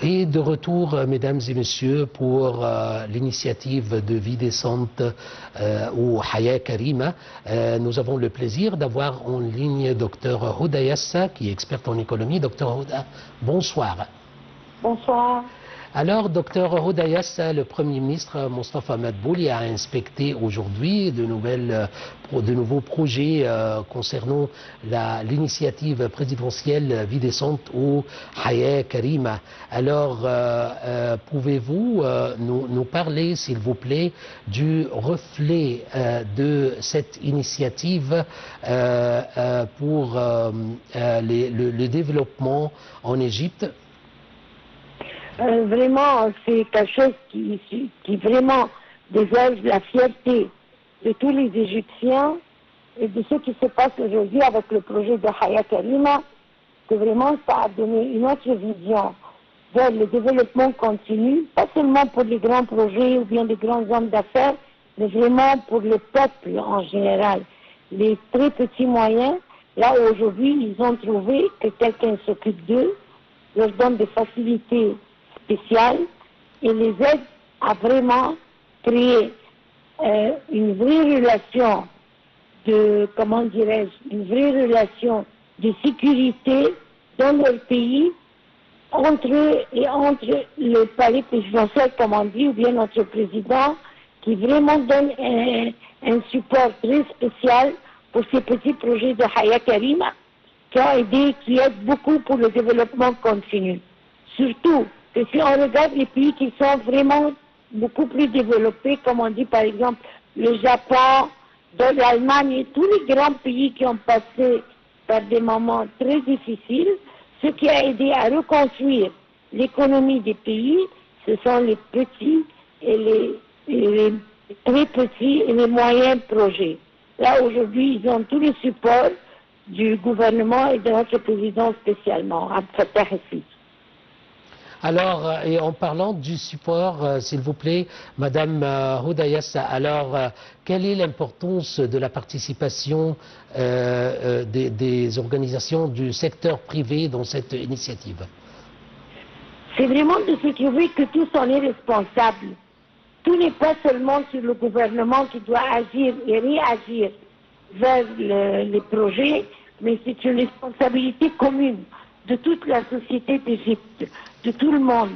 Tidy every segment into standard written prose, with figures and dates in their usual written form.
Et de retour, mesdames et messieurs, pour l'initiative de vie décente au Haya Karima. Nous avons le plaisir d'avoir en ligne Dr Houda Yassa, qui est experte en économie. Dr Houda, bonsoir. Bonsoir. Alors, Dr Houda Yassa, le Premier ministre Mostafa Madbouli a inspecté aujourd'hui de nouveaux projets concernant l'initiative présidentielle vie décente au Haya Karima. Alors, pouvez-vous nous parler, s'il vous plaît, du reflet de cette initiative pour le développement en Égypte? Vraiment, c'est quelque chose qui vraiment dégage la fierté de tous les Égyptiens et de ce qui se passe aujourd'hui avec le projet de Haya Karima, que vraiment ça a donné une autre vision vers le développement continu, pas seulement pour les grands projets ou bien les grands hommes d'affaires, mais vraiment pour le peuple en général. Les très petits moyens, là aujourd'hui, ils ont trouvé que quelqu'un s'occupe d'eux, leur donne des facilités spéciales et les aide à vraiment créer une vraie relation de, comment dirais-je, une vraie relation de sécurité dans leur pays, entre eux et entre le palais présidentiel, comme on dit, ou bien notre président, qui vraiment donne un support très spécial pour ces petits projets de Haya Karima, qui aident beaucoup pour le développement continu. Surtout que si on regarde les pays qui sont vraiment beaucoup plus développés, comme on dit par exemple le Japon, l'Allemagne et tous les grands pays qui ont passé par des moments très difficiles, ce qui a aidé à reconstruire l'économie des pays, ce sont les petits et les très petits et les moyens projets. Là aujourd'hui, ils ont tous les supports du gouvernement et de notre président spécialement, Abdel Fattah el-Sisi. Alors, et en parlant du support, s'il vous plaît, Madame Houda Yassa, alors, quelle est l'importance de la participation des organisations du secteur privé dans cette initiative? C'est vraiment de se trouver que tous en est responsable. Tout n'est pas seulement sur le gouvernement qui doit agir et réagir vers les projets, mais c'est une responsabilité commune de toute la société d'Égypte, de tout le monde,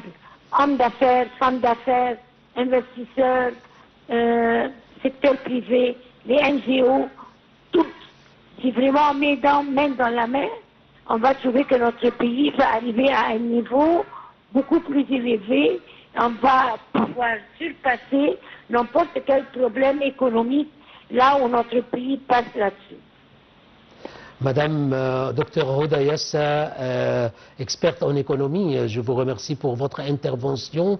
hommes d'affaires, femmes d'affaires, investisseurs, secteur privé, les NGO, tous. Si vraiment on met main dans la main, on va trouver que notre pays va arriver à un niveau beaucoup plus élevé. On va pouvoir surpasser n'importe quel problème économique là où notre pays passe là-dessus. Madame Dr Houda Yassa, experte en économie, je vous remercie pour votre intervention.